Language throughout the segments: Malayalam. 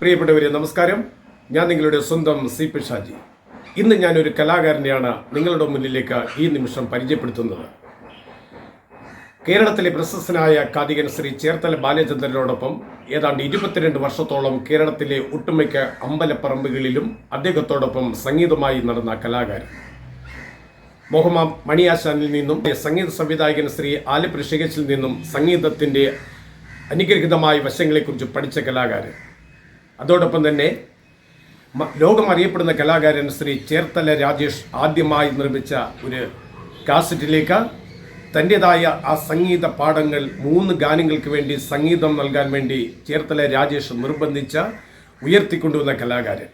പ്രിയപ്പെട്ടവരെ നമസ്കാരം. ഞാൻ നിങ്ങളുടെ സ്വന്തം സി പി ഷാജി. ഇന്ന് ഞാനൊരു കലാകാരനെയാണ് നിങ്ങളുടെ മുന്നിലേക്ക് ഈ നിമിഷം പരിചയപ്പെടുത്തുന്നത്. കേരളത്തിലെ പ്രശസ്തനായ കാതികൻ ശ്രീ ചേർത്തല ബാലചന്ദ്രനോടൊപ്പം ഏതാണ്ട് 22 വർഷത്തോളം കേരളത്തിലെ ഒട്ടുമിക്ക അമ്പലപ്പറമ്പുകളിലും അദ്ദേഹത്തോടൊപ്പം സംഗീതമായി നടന്ന കലാകാരൻ. മോഹമ്മ മണിയാശാനിൽ നിന്നും സംഗീത സംവിധായകൻ ശ്രീ ആലപ്പി ഷിഗച്ചിൽ നിന്നും സംഗീതത്തിൻ്റെ അനുഗ്രഹീതമായ വശങ്ങളെക്കുറിച്ച് പഠിച്ച കലാകാരൻ. അതോടൊപ്പം തന്നെ ലോകം അറിയപ്പെടുന്ന കലാകാരൻ ശ്രീ ചേർത്തല രാജേഷ് ആദ്യമായി നിർമ്മിച്ച ഒരു കാസറ്റിലേക്ക് തൻ്റെതായ ആ സംഗീത പാഠങ്ങൾ 3 ഗാനങ്ങൾക്ക് വേണ്ടി സംഗീതം നൽകാൻ വേണ്ടി ചേർത്തല രാജേഷ് നിർബന്ധിച്ച ഉയർത്തിക്കൊണ്ടുവന്ന കലാകാരൻ.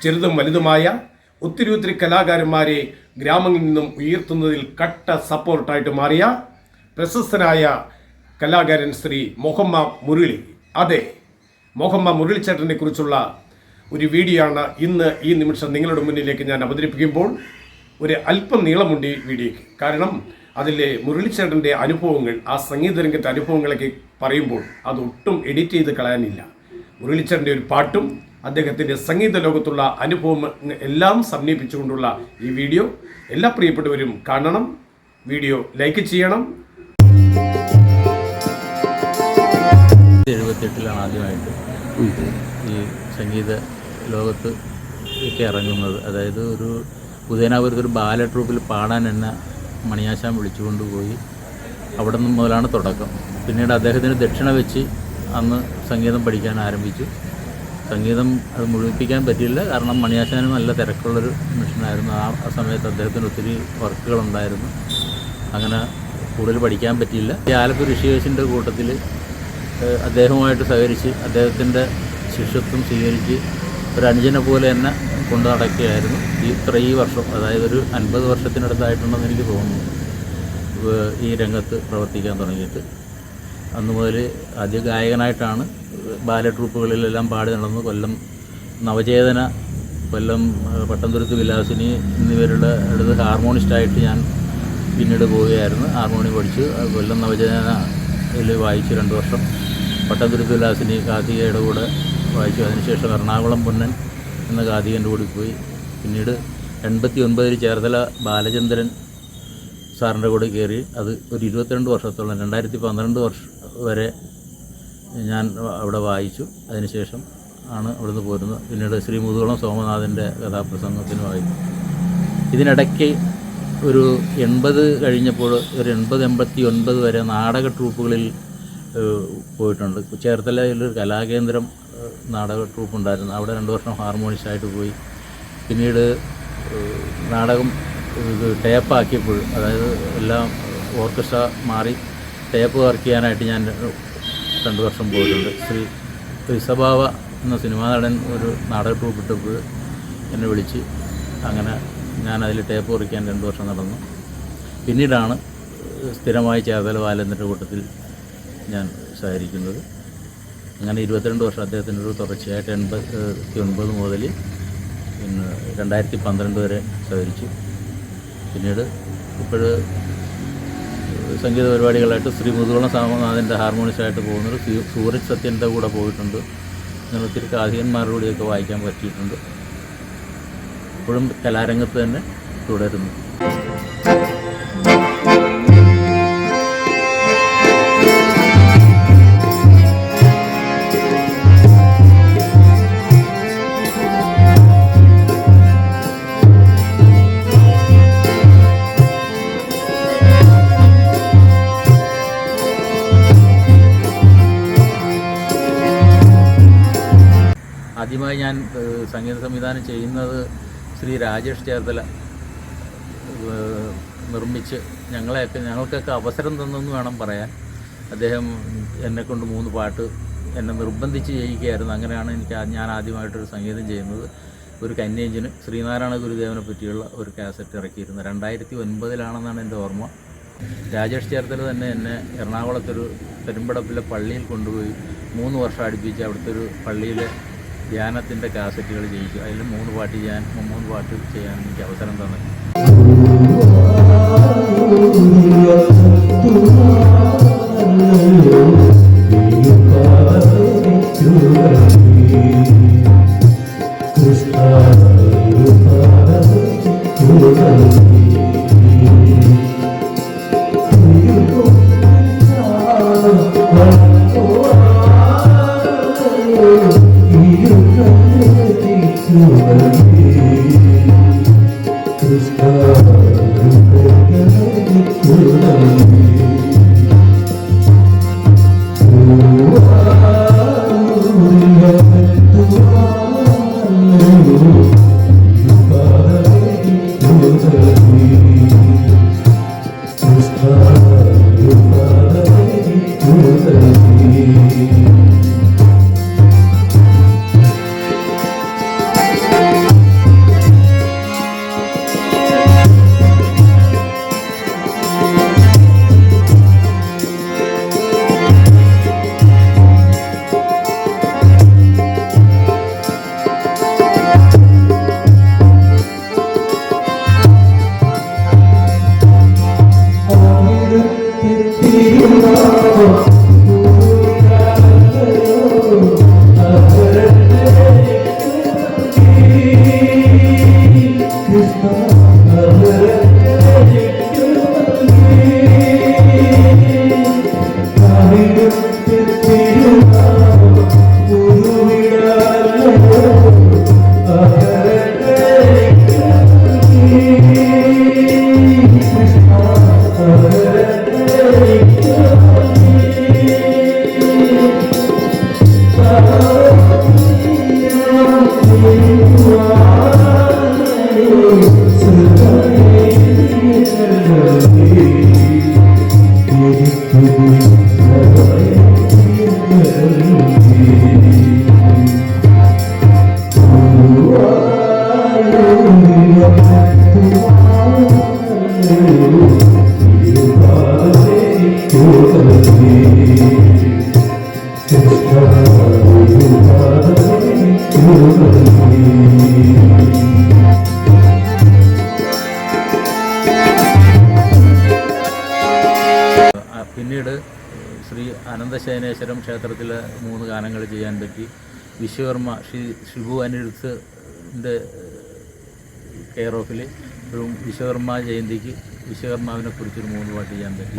ചെറുതും വലുതുമായ ഒത്തിരി കലാകാരന്മാരെ ഗ്രാമങ്ങളിൽ നിന്നും ഉയർത്തുന്നതിൽ കട്ട സപ്പോർട്ടായിട്ട് മാറിയ പ്രശസ്തനായ കലാകാരൻ ശ്രീ മോഹമ്മ മുരളി. അതെ, മോഹമ്മ മുരളിച്ചേട്ടനെ കുറിച്ചുള്ള ഒരു വീഡിയോ ആണ് ഇന്ന് ഈ നിമിഷം നിങ്ങളുടെ മുന്നിലേക്ക് ഞാൻ അവതരിപ്പിക്കുമ്പോൾ. ഒരു അല്പം നീളമുണ്ട് ഈ വീഡിയോയ്ക്ക്. കാരണം അതിലെ മുരളിച്ചേട്ടൻ്റെ അനുഭവങ്ങൾ, ആ സംഗീതരംഗത്തെ അനുഭവങ്ങളൊക്കെ പറയുമ്പോൾ അതൊട്ടും എഡിറ്റ് ചെയ്ത് കളയാനില്ല. മുരളിച്ചേട്ടൻ്റെ ഒരു പാട്ടും അദ്ദേഹത്തിൻ്റെ സംഗീത ലോകത്തുള്ള അനുഭവം എല്ലാം സമന്വയിപ്പിച്ചുകൊണ്ടുള്ള ഈ വീഡിയോ എല്ലാ പ്രിയപ്പെട്ടവരും കാണണം. വീഡിയോ ലൈക്ക് ചെയ്യണം. 1978 ആദ്യമായിട്ട് ഈ സംഗീത ലോകത്ത് ഒക്കെ ഇറങ്ങുന്നത്. അതായത് ഒരു ഉദയനാപുരത്തൊരു ബാല ട്രൂപ്പിൽ പാടാൻ എന്നെ മണിയാശാൻ വിളിച്ചുകൊണ്ടുപോയി. അവിടെ നിന്ന് മുതലാണ് തുടക്കം. പിന്നീട് അദ്ദേഹത്തിന് ദക്ഷിണ വെച്ച് അന്ന് സംഗീതം പഠിക്കാൻ ആരംഭിച്ചു. സംഗീതം അത് മുഴുവിപ്പിക്കാൻ പറ്റിയില്ല, കാരണം മണിയാശാനും നല്ല തിരക്കുള്ളൊരു മനുഷ്യനായിരുന്നു. ആ സമയത്ത് അദ്ദേഹത്തിന് ഒത്തിരി വർക്കുകളുണ്ടായിരുന്നു. അങ്ങനെ കൂടുതൽ പഠിക്കാൻ പറ്റിയില്ല. ഈ ആലപ്പി ഋഷികേശിൻ്റെ കൂട്ടത്തിൽ അദ്ദേഹവുമായിട്ട് സഹകരിച്ച് അദ്ദേഹത്തിൻ്റെ ശിഷ്യത്വം സ്വീകരിച്ച് ഒരു അനുജനെ പോലെ തന്നെ കൊണ്ടു നടക്കുകയായിരുന്നു ഈ വർഷം. അതായത് ഒരു 50 വർഷത്തിനടുത്തായിട്ടുണ്ടെന്ന് എനിക്ക് തോന്നുന്നു ഈ രംഗത്ത് പ്രവർത്തിക്കാൻ തുടങ്ങിയിട്ട്. അന്ന് മുതൽ ആദ്യ ഗായകനായിട്ടാണ് ബാല ട്രൂപ്പുകളിലെല്ലാം പാടി നടന്നു. കൊല്ലം നവചേതന, കൊല്ലം പട്ടംതുരുത്ത് വിലാസിനി എന്നിവരുടെ അടുത്ത് ഹാർമോണിസ്റ്റായിട്ട് ഞാൻ പിന്നീട് പോവുകയായിരുന്നു. ഹാർമോണി പഠിച്ചു. കൊല്ലം നവചേതനയിൽ വായിച്ചു 2 വർഷം. പട്ടംതുരുത്ത് വിലാസിനി കാർത്തികയുടെ കൂടെ വായിച്ചു. അതിനുശേഷം എറണാകുളം പൊന്നൻ എന്ന കാർത്തികൻ്റെ കൂടി പോയി. പിന്നീട് 89 ചേർത്തല ബാലചന്ദ്രൻ സാറിൻ്റെ കൂടെ കയറി. അത് ഒരു 22 വർഷത്തോളം, 2012 വർഷം വരെ ഞാൻ അവിടെ വായിച്ചു. അതിനുശേഷം ആണ് അവിടുന്ന് പോരുന്നത്. പിന്നീട് ശ്രീ മുതുകുളം സോമനാഥൻ്റെ കഥാപ്രസംഗത്തിന് വായിച്ചു. ഇതിനിടയ്ക്ക് ഒരു 80 കഴിഞ്ഞപ്പോൾ ഒരു 80-89 വരെ നാടക ട്രൂപ്പുകളിൽ പോയിട്ടുണ്ട്. ചേർത്തലയിൽ ഒരു കലാകേന്ദ്രം നാടക ട്രൂപ്പ് ഉണ്ടായിരുന്നു. അവിടെ 2 വർഷം ഹാർമോണിസ്റ്റായിട്ട് പോയി. പിന്നീട് നാടകം ടേപ്പാക്കിയപ്പോൾ, അതായത് എല്ലാം ഓർക്കസ്ട്ര മാറി ടേപ്പ് വർക്ക് ചെയ്യാനായിട്ട് ഞാൻ 2 വർഷം പോയിട്ടുണ്ട്. ശ്രീ ഋഷഭാവ എന്ന സിനിമാ നടൻ ഒരു നാടക ട്രൂപ്പ് ഇട്ടപ്പോൾ എന്നെ വിളിച്ച് അങ്ങനെ ഞാനതിൽ ടേപ്പ് കുറിക്കാൻ 2 വർഷം നടന്നു. പിന്നീടാണ് സ്ഥിരമായി ചേർത്തല ബാലേന്ദ്രൻ്റെ കൂട്ടത്തിൽ ഞാൻ സഹകരിക്കുന്നത്. അങ്ങനെ 22 വർഷം അദ്ദേഹത്തിൻ്റെ ഒരു തുടർച്ചയായിട്ട് 89 മുതൽ പിന്നെ 2012 വരെ സഹകരിച്ചു. പിന്നീട് ഇപ്പോൾ സംഗീത പരിപാടികളായിട്ട് ശ്രീ മുതുകുളം സോമനാഥൻ്റെ ഹാർമോണിസ്റ്റായിട്ട് പോകുന്നത്. സൂരജ് സത്യൻ്റെ കൂടെ പോയിട്ടുണ്ട്. അങ്ങനെ ഒത്തിരി കാതികന്മാരുടെ കൂടെയൊക്കെ വായിക്കാൻ പറ്റിയിട്ടുണ്ട്. ഇപ്പോഴും കലാരംഗത്ത് തന്നെ തുടരുന്നു. ആദ്യമായി ഞാൻ സംഗീത സംവിധാനം ചെയ്യുന്നത് ശ്രീ രാജേഷ് ചേർത്തല നിർമ്മിച്ച് ഞങ്ങൾക്കൊക്കെ അവസരം തന്നെന്ന് വേണം പറയാൻ. അദ്ദേഹം എന്നെക്കൊണ്ട് 3 പാട്ട് എന്നെ നിർബന്ധിച്ച് ചെയ്യിക്കുകയായിരുന്നു. അങ്ങനെയാണ് ഞാൻ ആദ്യമായിട്ടൊരു സംഗീതം ചെയ്യുന്നത്. ഒരു കന്യേഞ്ചിന് ശ്രീനാരായണ ഗുരുദേവനെ പറ്റിയുള്ള ഒരു കാസറ്റ് ഇറക്കിയിരുന്നു. 2009 എൻ്റെ ഓർമ്മ. രാജേഷ് ചേർത്തല തന്നെ എന്നെ എറണാകുളത്തൊരു പെരുമ്പടപ്പിലെ പള്ളിയിൽ കൊണ്ടുപോയി 3 വർഷം അടുപ്പിച്ച് അവിടുത്തെ ഒരു പള്ളിയിലെ ധ്യാനത്തിൻ്റെ കാസറ്റുകൾ ചെയ്യിച്ചു. അതിൽ 3 പാട്ട് ചെയ്യാൻ എനിക്ക് അവസരം തന്നെ. പിന്നീട് ശ്രീ അനന്തശയനേശ്വരം ക്ഷേത്രത്തിൽ 3 ഗാനങ്ങൾ ചെയ്യാൻ പറ്റി. വിശ്വകർമ്മ ശ്രീ ഷിബു അനിരുദ്ധിൻ്റെ കെയർ ഓഫിൽ ഒരു വിശ്വകർമ്മ ജയന്തിക്ക് വിശ്വകർമാവിനെ കുറിച്ചൊരു 3 പാട്ട് ചെയ്യാൻ പറ്റി.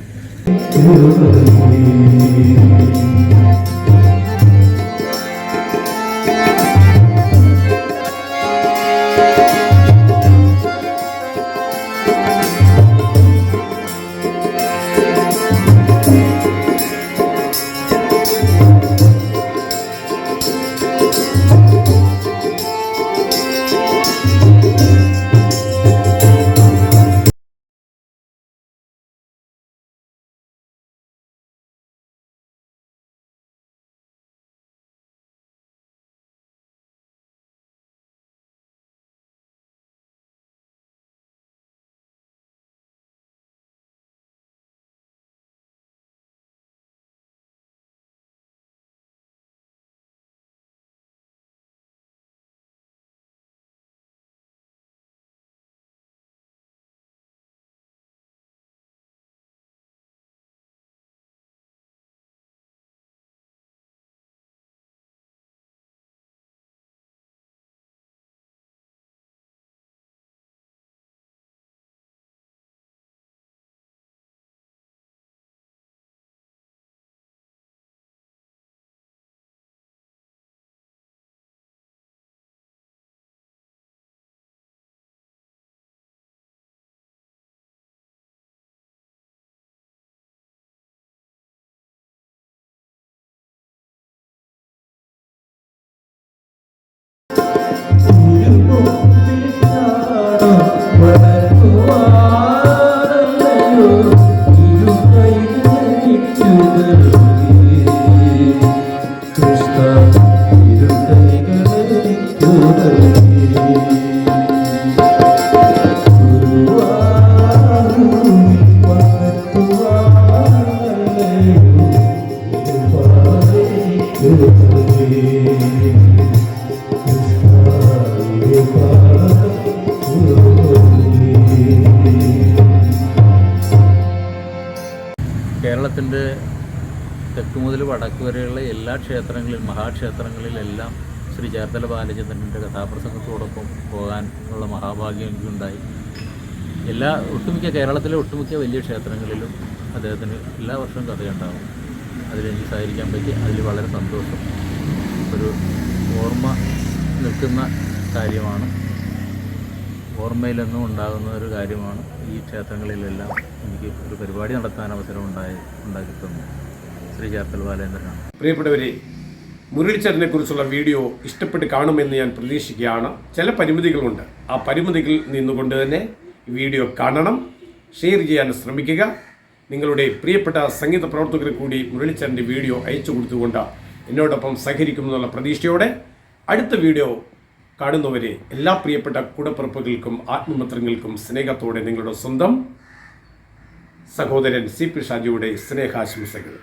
കേരളത്തിൻ്റെ തെക്ക് മുതൽ വടക്ക് വരെയുള്ള എല്ലാ ക്ഷേത്രങ്ങളിലും മഹാക്ഷേത്രങ്ങളിലെല്ലാം ശ്രീ ചേർത്തല ബാലചന്ദ്രൻ്റെ കഥാപ്രസംഗത്തോടൊപ്പം പോകാനുള്ള മഹാഭാഗ്യം എനിക്കുണ്ടായി. കേരളത്തിലെ ഒട്ടുമിക്ക വലിയ ക്ഷേത്രങ്ങളിലും അദ്ദേഹത്തിന് എല്ലാ വർഷവും കഥയുണ്ടാകും. അതിലെനിക്ക് സഹകരിക്കാൻ പറ്റി. അതിൽ വളരെ സന്തോഷം. ഒരു ഓർമ്മ നിൽക്കുന്ന കാര്യമാണ്. ഓർമ്മയിലെന്നും ഉണ്ടാകുന്ന ഒരു കാര്യമാണ് ഈ ക്ഷേത്രങ്ങളിലെല്ലാം എനിക്ക് ഒരു പരിപാടി നടത്താൻ അവസരം ഉണ്ടാക്കി തന്നു ശ്രീ ചേർത്തല ബാലേന്ദ്രനാണ്. പ്രിയപ്പെട്ടവരെ, മുരളിച്ചേട്ടനെ കുറിച്ചുള്ള വീഡിയോ ഇഷ്ടപ്പെട്ട് കാണുമെന്ന് ഞാൻ പ്രതീക്ഷിക്കുകയാണ്. ചില പരിമിതികളുണ്ട്. ആ പരിമിതികളിൽ നിന്നുകൊണ്ട് തന്നെ വീഡിയോ കാണണം, ഷെയർ ചെയ്യാൻ ശ്രമിക്കുക. നിങ്ങളുടെ പ്രിയപ്പെട്ട സംഗീത പ്രവർത്തകരെ കൂടി മുരളിച്ചേട്ടൻ്റെ വീഡിയോ അയച്ചു കൊടുത്തുകൊണ്ട് എന്നോടൊപ്പം സഹകരിക്കുമെന്നുള്ള പ്രതീക്ഷയോടെ അടുത്ത വീഡിയോ കാണുന്നവരെ എല്ലാ പ്രിയപ്പെട്ട കൂടപ്പിറപ്പുകൾക്കും ആത്മമിത്രങ്ങൾക്കും സ്നേഹത്തോടെ നിങ്ങളുടെ സ്വന്തം സഹോദരൻ CP ഷാജിയുടെ സ്നേഹാശംസകൾ.